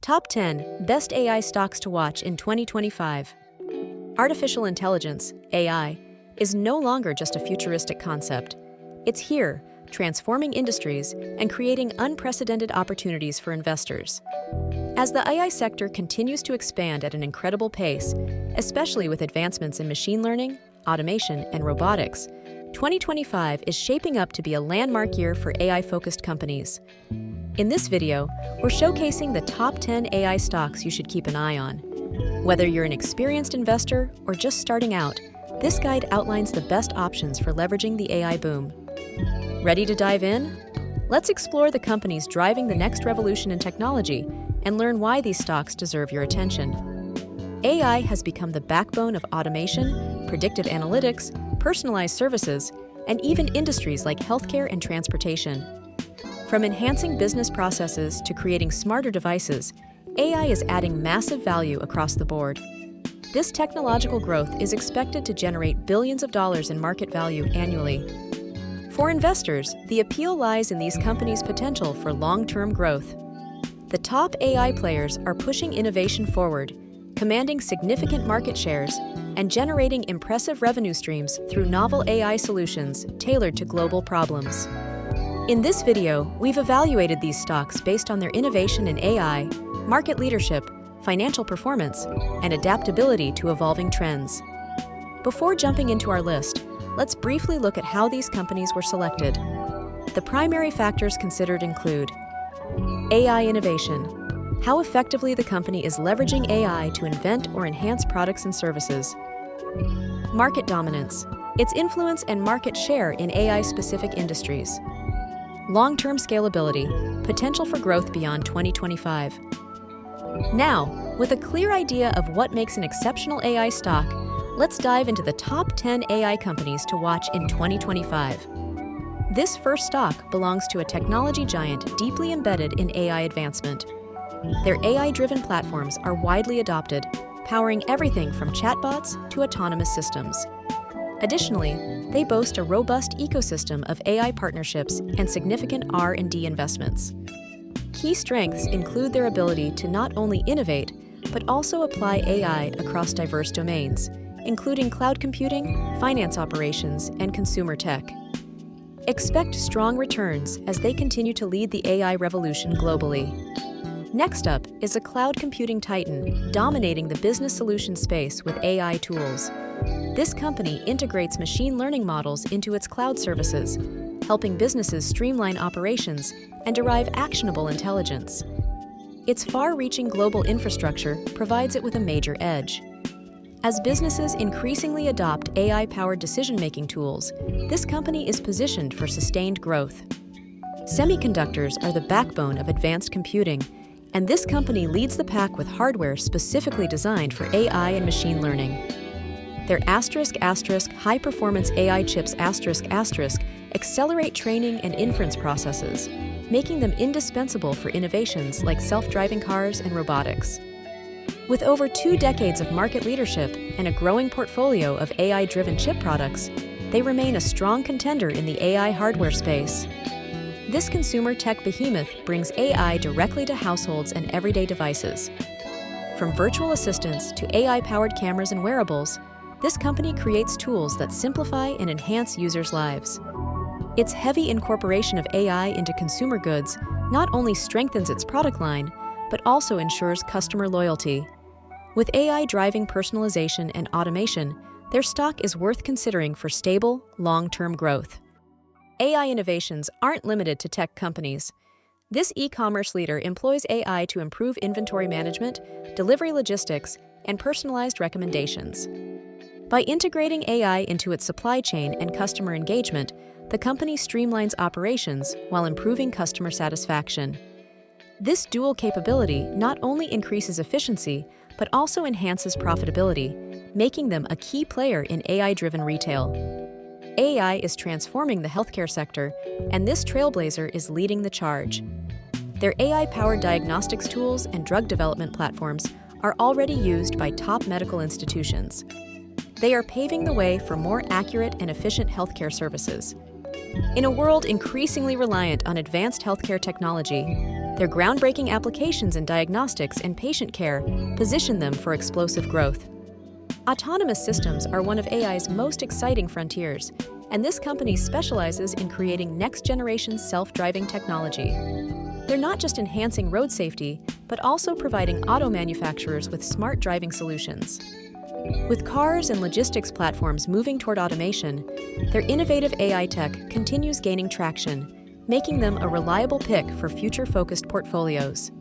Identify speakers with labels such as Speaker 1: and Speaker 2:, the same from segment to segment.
Speaker 1: Top 10 Best AI Stocks to Watch in 2025. Artificial intelligence, AI, is no longer just a futuristic concept. It's here, transforming industries and creating unprecedented opportunities for investors. As the AI sector continues to expand at an incredible pace, especially with advancements in machine learning, automation, and robotics, 2025 is shaping up to be a landmark year for AI-focused companies. In this video, we're showcasing the top 10 AI stocks you should keep an eye on. Whether you're an experienced investor or just starting out, this guide outlines the best options for leveraging the AI boom. Ready to dive in? Let's explore the companies driving the next revolution in technology and learn why these stocks deserve your attention. AI has become the backbone of automation, predictive analytics, personalized services, and even industries like healthcare and transportation. From enhancing business processes to creating smarter devices, AI is adding massive value across the board. This technological growth is expected to generate billions of dollars in market value annually. For investors, the appeal lies in these companies' potential for long-term growth. The top AI players are pushing innovation forward, commanding significant market shares, and generating impressive revenue streams through novel AI solutions tailored to global problems. In this video, we've evaluated these stocks based on their innovation in AI, market leadership, financial performance, and adaptability to evolving trends. Before jumping into our list, let's briefly look at how these companies were selected. The primary factors considered include AI innovation. How effectively the company is leveraging AI to invent or enhance products and services. Market dominance. Its influence and market share in AI-specific industries. Long-term scalability. Potential for growth beyond 2025. Now, with a clear idea of what makes an exceptional AI stock, let's dive into the top 10 AI companies to watch in 2025. This first stock belongs to a technology giant deeply embedded in AI advancement. Their AI-driven platforms are widely adopted, powering everything from chatbots to autonomous systems. Additionally, they boast a robust ecosystem of AI partnerships and significant R&D investments. Key strengths include their ability to not only innovate, but also apply AI across diverse domains, including cloud computing, finance operations, and consumer tech. Expect strong returns as they continue to lead the AI revolution globally. Next up is a cloud computing titan dominating the business solution space with AI tools. This company integrates machine learning models into its cloud services, helping businesses streamline operations and derive actionable intelligence. Its far-reaching global infrastructure provides it with a major edge. As businesses increasingly adopt AI-powered decision-making tools, this company is positioned for sustained growth. Semiconductors are the backbone of advanced computing, and this company leads the pack with hardware specifically designed for AI and machine learning. Their high-performance AI chips accelerate training and inference processes, making them indispensable for innovations like self-driving cars and robotics. With over 2 decades of market leadership and a growing portfolio of AI-driven chip products, they remain a strong contender in the AI hardware space. This consumer tech behemoth brings AI directly to households and everyday devices. From virtual assistants to AI-powered cameras and wearables, this company creates tools that simplify and enhance users' lives. Its heavy incorporation of AI into consumer goods not only strengthens its product line, but also ensures customer loyalty. With AI driving personalization and automation, their stock is worth considering for stable, long-term growth. AI innovations aren't limited to tech companies. This e-commerce leader employs AI to improve inventory management, delivery logistics, and personalized recommendations. By integrating AI into its supply chain and customer engagement, the company streamlines operations while improving customer satisfaction. This dual capability not only increases efficiency, but also enhances profitability, making them a key player in AI-driven retail. AI is transforming the healthcare sector, and this trailblazer is leading the charge. Their AI-powered diagnostics tools and drug development platforms are already used by top medical institutions. They are paving the way for more accurate and efficient healthcare services. In a world increasingly reliant on advanced healthcare technology, Their groundbreaking applications in diagnostics and patient care position them for explosive growth. Autonomous systems are one of AI's most exciting frontiers, and this company specializes in creating next-generation self-driving technology. They're not just enhancing road safety, but also providing auto manufacturers with smart driving solutions. With cars and logistics platforms moving toward automation, their innovative AI tech continues gaining traction, making them a reliable pick for future-focused portfolios.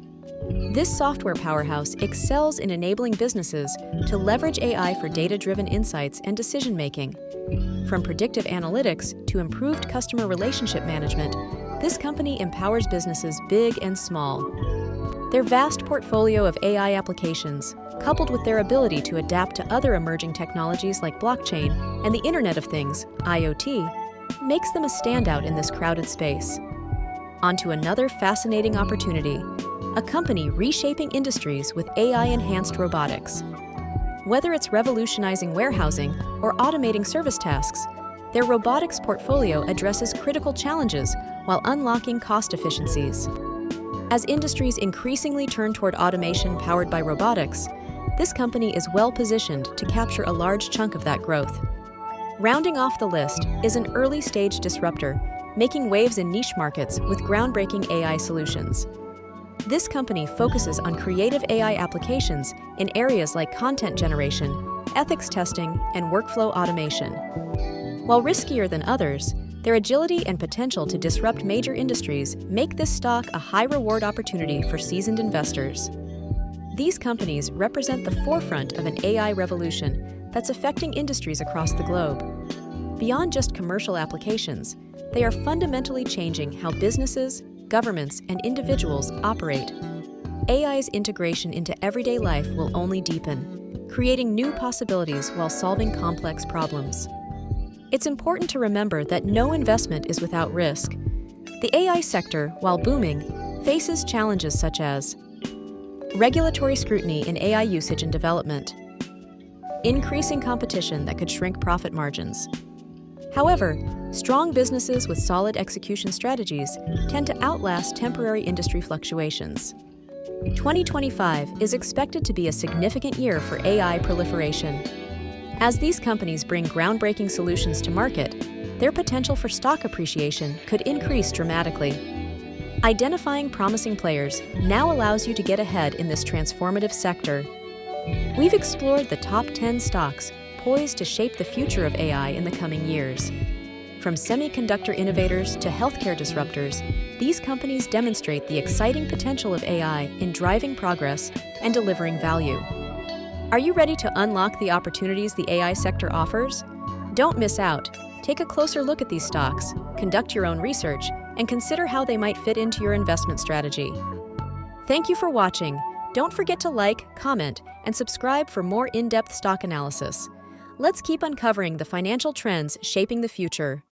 Speaker 1: This software powerhouse excels in enabling businesses to leverage AI for data-driven insights and decision-making. From predictive analytics to improved customer relationship management, this company empowers businesses big and small. Their vast portfolio of AI applications, coupled with their ability to adapt to other emerging technologies like blockchain and the Internet of Things, IoT, makes them a standout in this crowded space. On to another fascinating opportunity, a company reshaping industries with AI-enhanced robotics. Whether it's revolutionizing warehousing or automating service tasks, their robotics portfolio addresses critical challenges while unlocking cost efficiencies. As industries increasingly turn toward automation powered by robotics, this company is well-positioned to capture a large chunk of that growth. Rounding off the list is an early-stage disruptor, making waves in niche markets with groundbreaking AI solutions. This company focuses on creative AI applications in areas like content generation, ethics testing, and workflow automation. While riskier than others, their agility and potential to disrupt major industries make this stock a high-reward opportunity for seasoned investors. These companies represent the forefront of an AI revolution that's affecting industries across the globe. Beyond just commercial applications, they are fundamentally changing how businesses, governments, and individuals operate. AI's integration into everyday life will only deepen, creating new possibilities while solving complex problems. It's important to remember that no investment is without risk. The AI sector, while booming, faces challenges such as regulatory scrutiny in AI usage and development, increasing competition that could shrink profit margins. However, strong businesses with solid execution strategies tend to outlast temporary industry fluctuations. 2025 is expected to be a significant year for AI proliferation. As these companies bring groundbreaking solutions to market, their potential for stock appreciation could increase dramatically. Identifying promising players now allows you to get ahead in this transformative sector. We've explored the top 10 stocks poised to shape the future of AI in the coming years. From semiconductor innovators to healthcare disruptors, these companies demonstrate the exciting potential of AI in driving progress and delivering value. Are you ready to unlock the opportunities the AI sector offers? Don't miss out. Take a closer look at these stocks, conduct your own research, and consider how they might fit into your investment strategy. Thank you for watching. Don't forget to like, comment, and subscribe for more in-depth stock analysis. Let's keep uncovering the financial trends shaping the future.